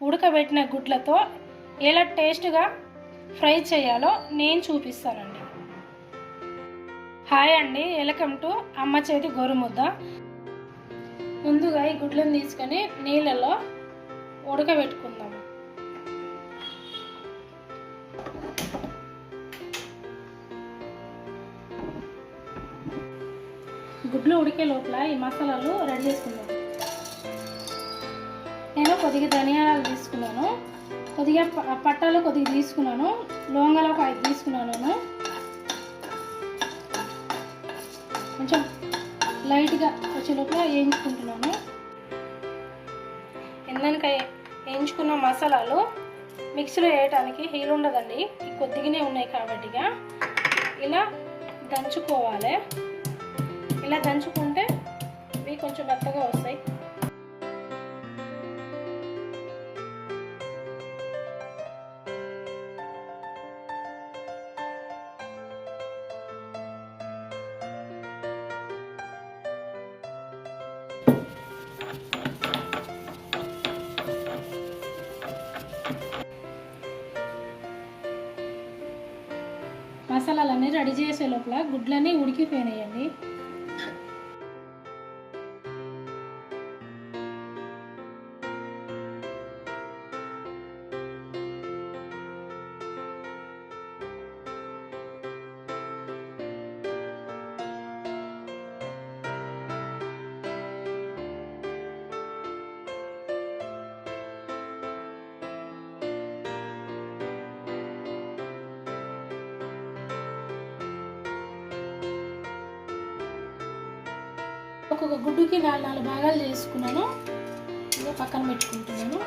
ఉడకబెట్టిన గుడ్లతో ఎలా టేస్ట్గా ఫ్రై చేయాలో నేను చూపిస్తానండి. హాయ్ అండి, వెల్కమ్ టు అమ్మ చేతి గోరుముద్ద. ముందుగా ఈ గుడ్లను తీసుకొని నీళ్ళలో ఉడకబెట్టుకుందాము. గుడ్లు ఉడికే లోపల ఈ మసాలాలు రెడీ చేసుకుందాం. నేను కొద్దిగా ధనియాలు తీసుకున్నాను, కొద్దిగా పట్టాలు కొద్దిగా తీసుకున్నాను, లవంగాలు ఒక 5 తీసుకున్నాను. కొంచెం లైట్గా వచ్చే లోపల వేయించుకుంటున్నాను. ఎందాక వేయించుకున్న మసాలాలు మిక్సీలో వేయటానికి హీల్ ఉండదండి, కొద్దిగానే ఉన్నాయి కాబట్టి ఇలా దంచుకోవాలి. ఇలా దంచుకుంటే ఇవి కొంచెం మెత్తగా వస్తాయి. మసాలాలన్నీ రెడీ చేసే లోపల గుడ్లన్నీ ఉడికిపోయినాయండి. ఒక్కొక్క గుడ్డుకి 4 భాగాలు చేసుకున్నాను. ఇక పక్కన పెట్టుకుంటున్నాను.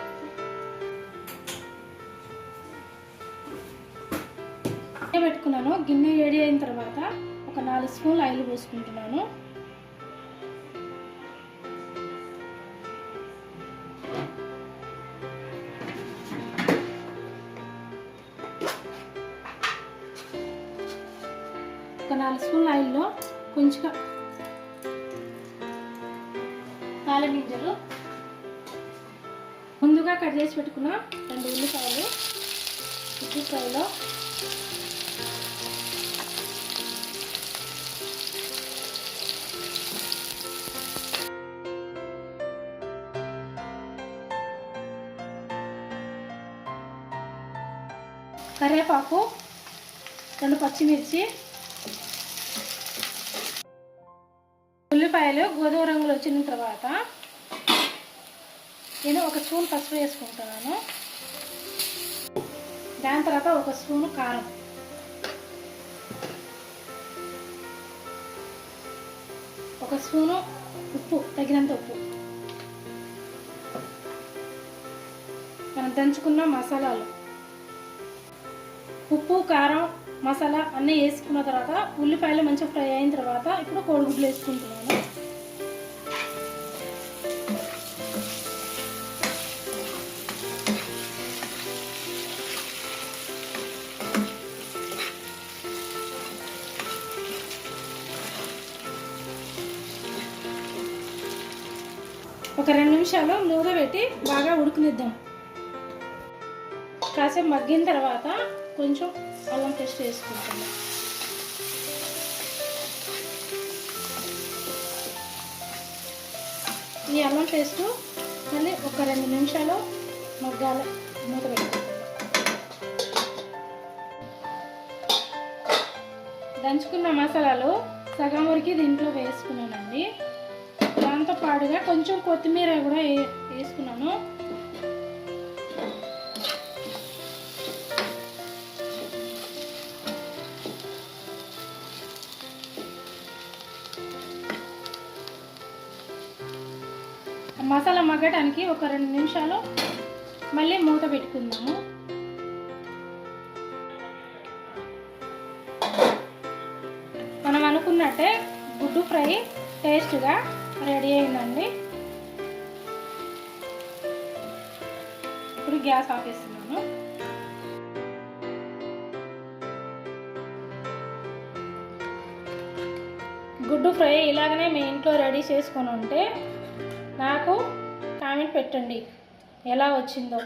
పెట్టుకున్నాను. గిన్నె వేడి అయిన తర్వాత ఒక 4 స్పూన్లు ఆయిల్ పోసుకుంటున్నాను. ఒక 4 స్పూన్ల ఆయిల్లో కొంచెం గింజలు, ముందుగా కట్ చేసి పెట్టుకున్న 2 ఉల్లిపాయలు ఉప్పు ఫ్రైలో, కరివేపాకు, 2 పచ్చిమిర్చి, ఉల్లిపాయలు గోధుమ రంగులో వచ్చిన తర్వాత నేను 1 స్పూన్ పసుపు వేసుకుంటున్నాను. దాని తర్వాత 1 స్పూను కారం, 1 స్పూను ఉప్పు, తగినంత ఉప్పు, మనం దంచుకున్న మసాలాలు, ఉప్పు కారం మసాలా అన్నీ వేసుకున్న తర్వాత ఉల్లిపాయలు మంచిగా ఫ్రై అయిన తర్వాత ఇప్పుడు కోడిగుడ్లు వేసుకుంటున్నాను. ఒక 2 నిమిషాలు మూత పెట్టి బాగా ఉడకనిద్దాం. కాసేపు మగ్గిన తర్వాత కొంచెం అల్లం పేస్ట్ వేసుకుంటాము. ఈ అల్లం పేస్టు మళ్ళీ ఒక 2 నిమిషాలు మగ్గాలి. మూత పెట్టుకుంటాం. దంచుకున్న మసాలాలు సగం వరకు దీంట్లో వేసుకున్నానండి. దాంతో పాటుగా కొంచెం కొత్తిమీర కూడా వేసుకున్నాను. మసాలా మగ్గడానికి ఒక 2 నిమిషాలు మళ్ళీ మూత పెట్టుకుందాము. మనం అనుకున్నట్టే గుడ్డు ఫ్రై టేస్ట్గా రెడీ అయిందండి. ఇప్పుడు గ్యాస్ ఆపేస్తున్నాను. గుడ్డు ఫ్రై ఇలాగనే మీ ఇంట్లో రెడీ చేసుకొని ఉంటే నాకు కామెంట్ పెట్టండి ఎలా వచ్చిందో.